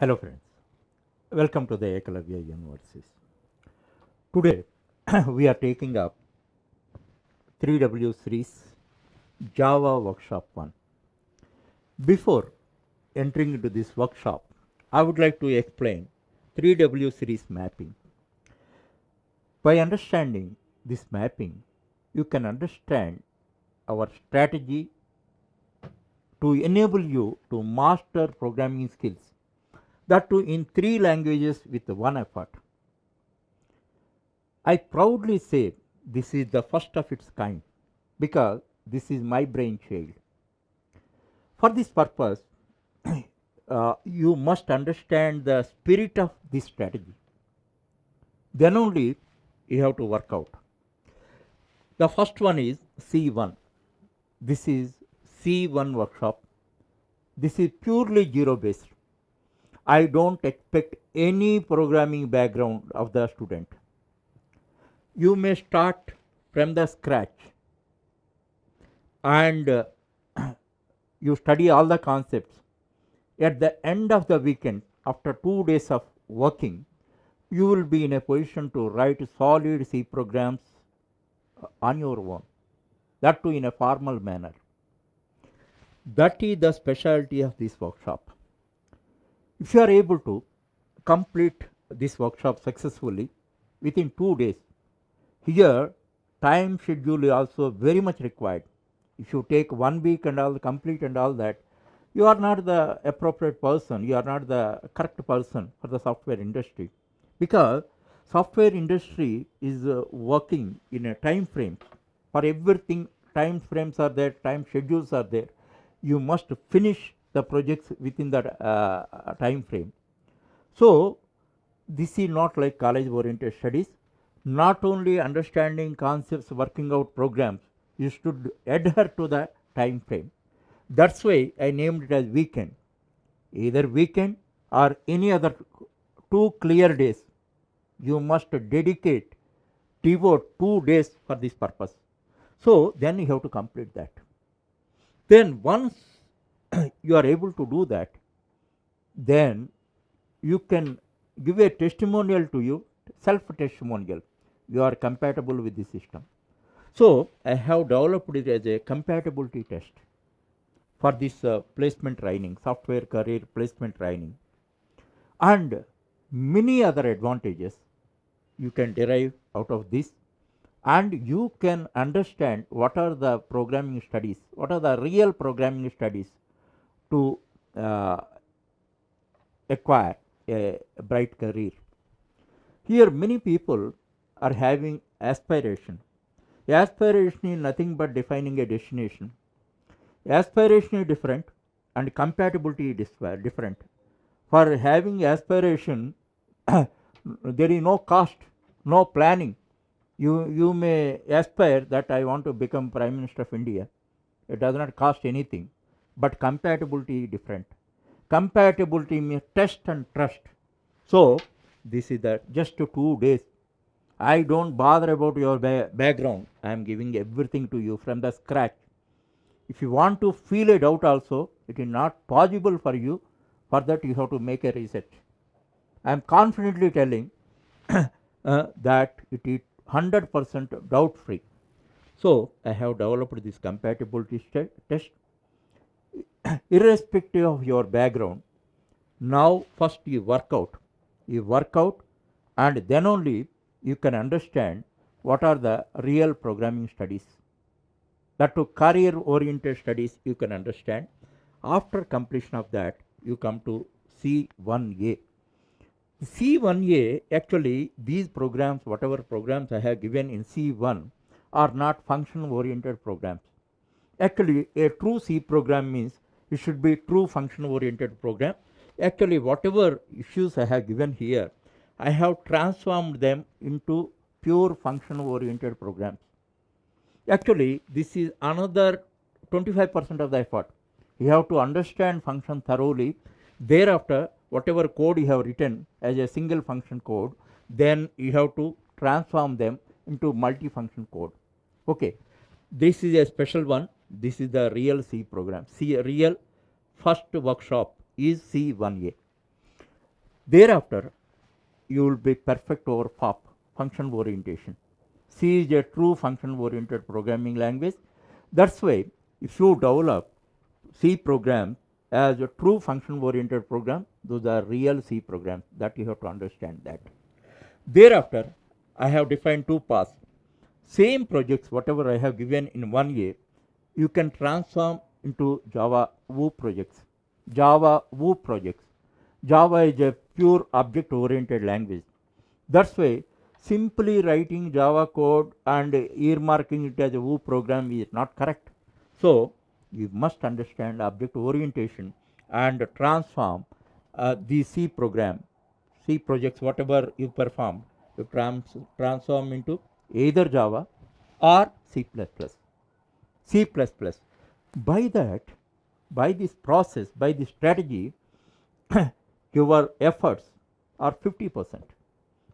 Hello friends, welcome to the Ekalavya Universities. Today we are taking up 3W series Java Workshop 1. Before entering into this workshop, I would like to explain 3W series mapping. By understanding this mapping, you can understand our strategy to enable you to master programming skills, that too in 3 languages with one effort. I proudly say this is the first of its kind because this is my brainchild. For this purpose, you must understand the spirit of this strategy. Then only you have to work out. The first one is C1. This is C1 workshop. This is purely zero based. I don't expect any programming background of the student. You may start from the scratch and you study all the concepts. At the end of the weekend, after 2 days of working, you will be in a position to write solid C programs on your own, that too in a formal manner. That is the specialty of this workshop. If you are able to complete this workshop successfully within 2 days, here time schedule is also very much required. If you take 1 week and all complete and all that, you are not the appropriate person, you are not the correct person for the software industry, because software industry is working in a time frame. For everything, time frames are there, time schedules are there. You must finish the projects within that time frame. So this is not like college oriented studies. Not only understanding concepts, working out programs, you should adhere to the time frame. That's why I named it as weekend. Either weekend or any other 2 clear days, you must dedicate, devote 2 days for this purpose. So then you have to complete that. Then once you are able to do that, then you can give a testimonial to you, self testimonial. You are compatible with the system. So I have developed it as a compatibility test for this placement training, software career placement training, and many other advantages you can derive out of this, and you can understand what are the programming studies, what are the real programming studies to uh, acquire a bright career. Here many people are having aspiration. Aspiration is nothing but defining a destination. Aspiration is different and compatibility is different. For having aspiration, there is no cost, no planning. You may aspire that I want to become Prime Minister of India. It does not cost anything. But compatibility is different. Compatibility means test and trust. So this is that just 2 days. I don't bother about your background. I am giving everything to you from the scratch. If you want to feel a doubt also, it is not possible for you. For that you have to make a research. I am confidently telling that it is 100% doubt free. So I have developed this compatibility test irrespective of your background. Now first you work out, and then only you can understand what are the real programming studies. That to career oriented studies you can understand. After completion of that, you come to C1A. C1A, actually these programs, whatever programs I have given in C1, are not function oriented programs. Actually a true C program means it should be true function oriented program. Actually whatever issues I have given here, I have transformed them into pure function oriented programs. Actually this is another 25% of the effort. You have to understand function thoroughly. Thereafter whatever code you have written as a single function code, then you have to transform them into multi-function code. Okay, this is a special one. This is the real C program. C real first workshop is C1A. Thereafter, you will be perfect over FOP, function orientation. C is a true function oriented programming language. That's why if you develop C program as a true function oriented program, those are real C programs, that you have to understand that. Thereafter, I have defined two paths. Same projects, whatever I have given in 1A, you can transform into Java Woo projects. Java Woo projects. Java is a pure object oriented language. That's why simply writing Java code and earmarking it as a Woo program is not correct. So, you must understand object orientation and transform the C program, C projects, whatever you perform, you transform into either Java or C++. C++. By that, by this process, by this strategy, your efforts are 50%,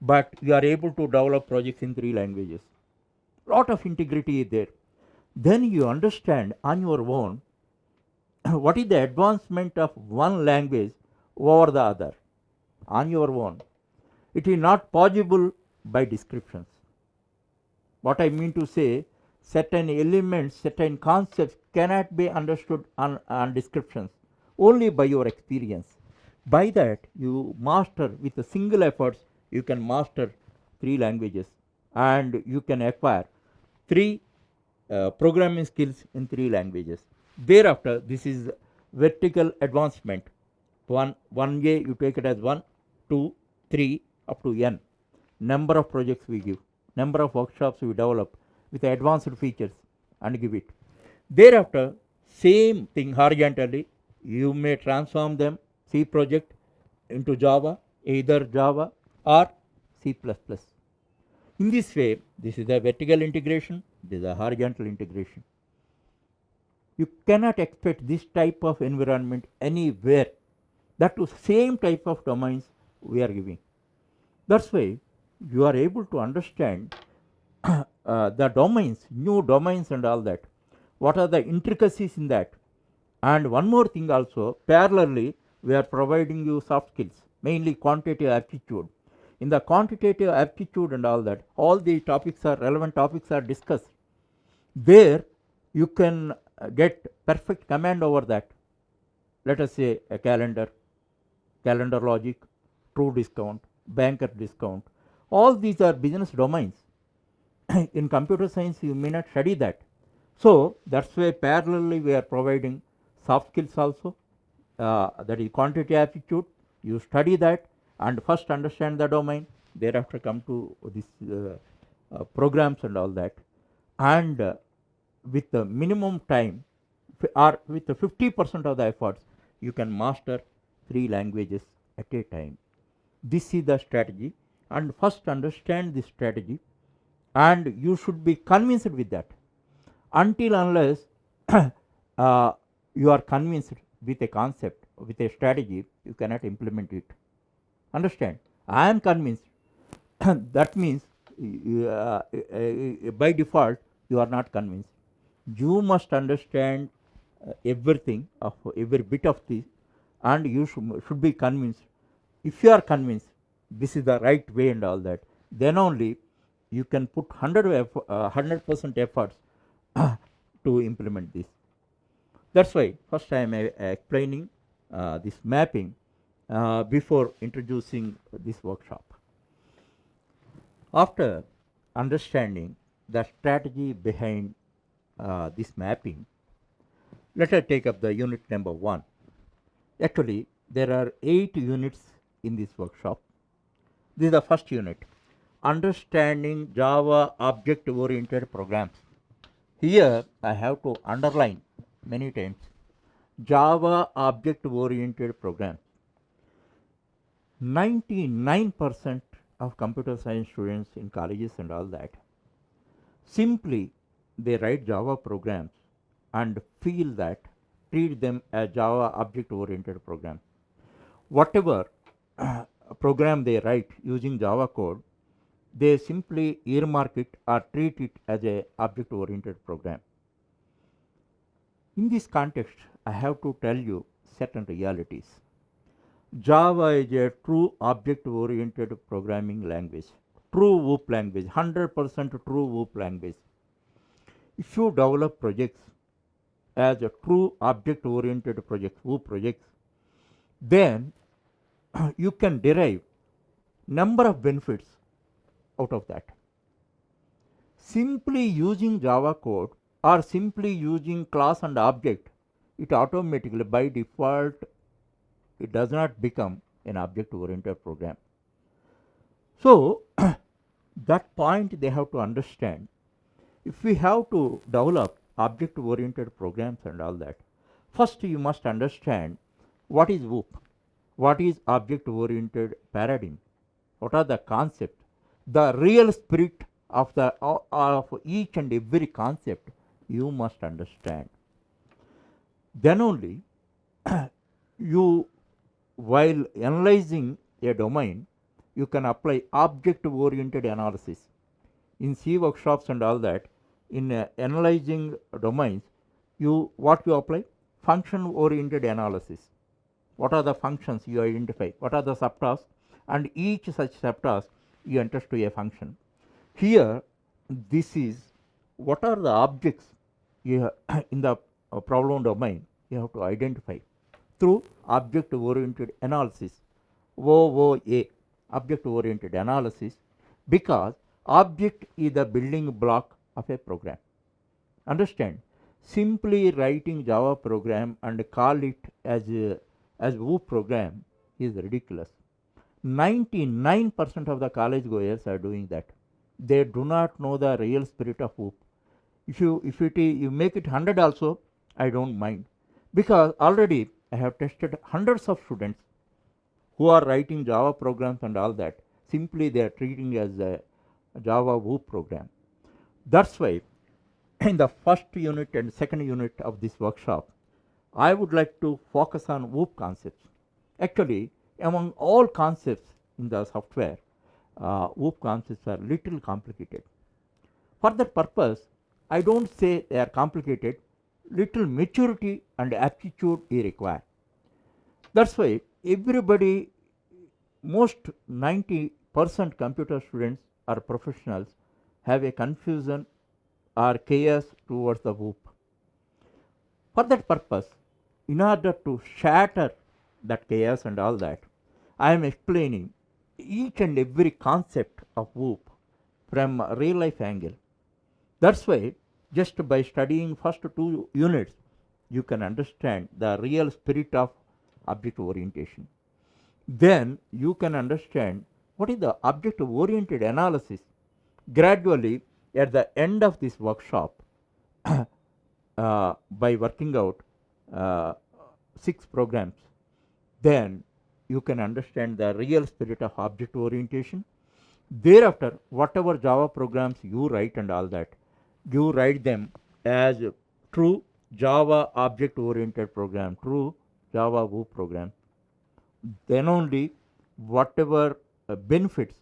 but you are able to develop projects in 3 languages. Lot of integrity is there. Then you understand on your own what is the advancement of one language over the other on your own. It is not possible by descriptions. What I mean to say, certain elements, certain concepts cannot be understood on descriptions, only by your experience. By that, you master with a single efforts, you can master 3 languages and you can acquire 3 programming skills in 3 languages. Thereafter, this is vertical advancement. 1A, you take it as 1, 2, 3, up to n. Number of projects we give, number of workshops we develop with advanced features and give it. Thereafter, same thing horizontally, you may transform them C project into Java, either Java or C++. In this way, this is a vertical integration, this is a horizontal integration. You cannot expect this type of environment anywhere. That to same type of domains we are giving. That's why you are able to understand the domains, new domains and all that. What are the intricacies in that? And one more thing also, parallelly, we are providing you soft skills, mainly quantitative aptitude. In the quantitative aptitude and all that, all the topics are relevant topics are discussed. There you can get perfect command over that. Let us say a calendar, calendar logic, true discount, banker discount. All these are business domains. In computer science, you may not study that. So that's why parallelly we are providing soft skills also. That is quantitative aptitude. You study that and first understand the domain. Thereafter come to this programs and all that. And with the minimum time or with the 50% of the efforts, you can master 3 languages at a time. This is the strategy, and first understand this strategy, and you should be convinced with that. Until unless you are convinced with a concept, with a strategy, you cannot implement it. Understand? I am convinced. That means by default you are not convinced. You must understand everything of every bit of this, and you should be convinced. If you are convinced this is the right way and all that, then only you can put 100% efforts to implement this. That's why first I am explaining this mapping before introducing this workshop. After understanding the strategy behind this mapping, let us take up the unit number 1. Actually, there are 8 units in this workshop. This is the first unit, understanding Java object oriented programs. Here I have to underline many times Java object oriented programs. 99% of computer science students in colleges and all that, simply they write Java programs and feel that, treat them as Java object oriented programs. Whatever program they write using Java code, they simply earmark it or treat it as a object oriented program. In this context, I have to tell you certain realities. Java is a true object-oriented programming language, true WOOP language, 100% true WOOP language. If you develop projects as a true object-oriented project, WOOP projects, then you can derive number of benefits out of that. Simply using Java code or simply using class and object, it automatically by default it does not become an object oriented program. So that point they have to understand. If we have to develop object oriented programs and all that, first you must understand what is WOOP, what is object oriented paradigm, what are the concepts, the real spirit of the of each and every concept you must understand. Then only you, while analyzing a domain, you can apply object oriented analysis. In C workshops and all that, in analyzing domains, what you apply? Function oriented analysis. What are the functions you identify? What are the subtasks? And each such subtask you enter to a function. Here, this is what are the objects you in the problem domain you have to identify through object oriented analysis, OOA, object oriented analysis, because object is the building block of a program. Understand? Simply writing Java program and call it as WOOP program is ridiculous. 99% of the college goers are doing that. They do not know the real spirit of WOOP. If you make it 100 also, I don't mind, because already I have tested hundreds of students who are writing Java programs and all that. Simply they are treating as a Java WOOP program. That's why in the first unit and second unit of this workshop, I would like to focus on WOOP concepts. Actually, among all concepts in the software, WOOP concepts are little complicated. For that purpose, I don't say they are complicated, little maturity and aptitude is required. That's why everybody, most 90% computer students or professionals have a confusion or chaos towards the WOOP. For that purpose, in order to shatter that chaos and all that, I am explaining each and every concept of WOOP from a real life angle. That's why just by studying first two units, you can understand the real spirit of object orientation. Then you can understand what is the object oriented analysis. Gradually, at the end of this workshop, by working out 6 programs, then you can understand the real spirit of object orientation. Thereafter, whatever Java programs you write and all that, you write them as true Java object oriented program, true Java WOOP program. Then only whatever benefits,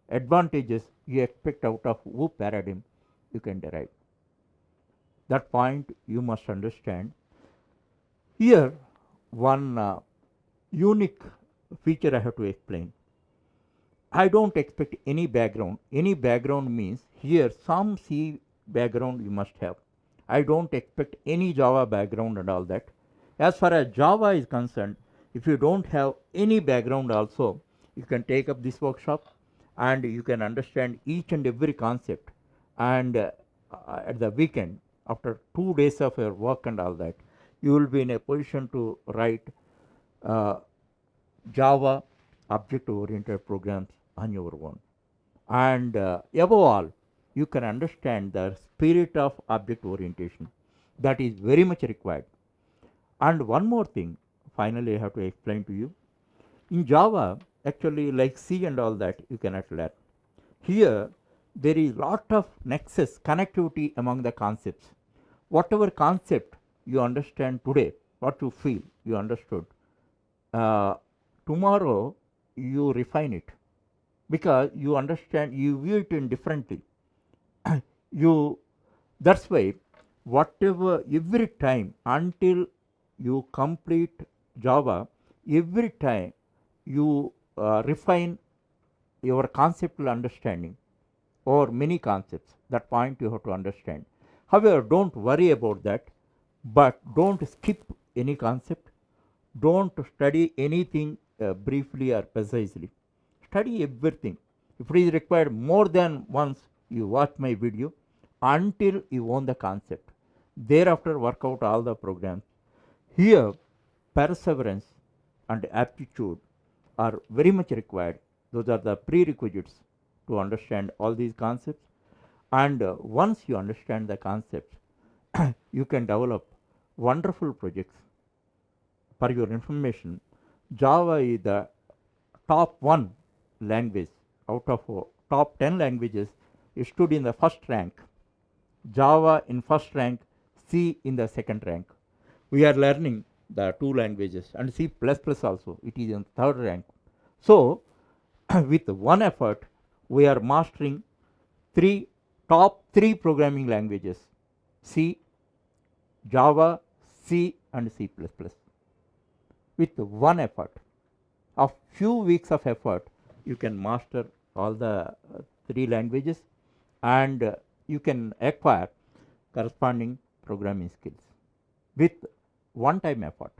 advantages you expect out of WOOP paradigm, you can derive. That point you must understand. Here, one unique feature I have to explain. I don't expect any background. Any background means here some C background you must have. I don't expect any Java background and all that. As far as Java is concerned, if you don't have any background also, you can take up this workshop and you can understand each and every concept. And at the weekend, after 2 days of your work and all that, you will be in a position to write Java object oriented programs on your own. And above all, you can understand the spirit of object orientation. That is very much required. And one more thing, finally I have to explain to you. In Java, actually like C and all that, you cannot learn. Here, there is lot of nexus, connectivity among the concepts. Whatever concept you understand today, what you feel, you understood, tomorrow you refine it, because you understand, you view it in differently. That's why whatever, every time until you complete Java, every time you refine your conceptual understanding or many concepts. That point you have to understand. However, don't worry about that, but don't skip any concept. Don't study anything briefly or precisely. Study everything. If it is required more than once, you watch my video until you own the concept. Thereafter, work out all the programs. Here, perseverance and aptitude are very much required. Those are the prerequisites to understand all these concepts. And once you understand the concepts, you can develop wonderful projects. For your information, Java is the top one language out of top 10 languages. It stood in the first rank. Java in first rank, C in the second rank. We are learning the two languages, and C++ also, it is in third rank. So with one effort, we are mastering top three programming languages: C, Java, C, and C++. With one effort of few weeks of effort, you can master all the three languages, and you can acquire corresponding programming skills with one time effort.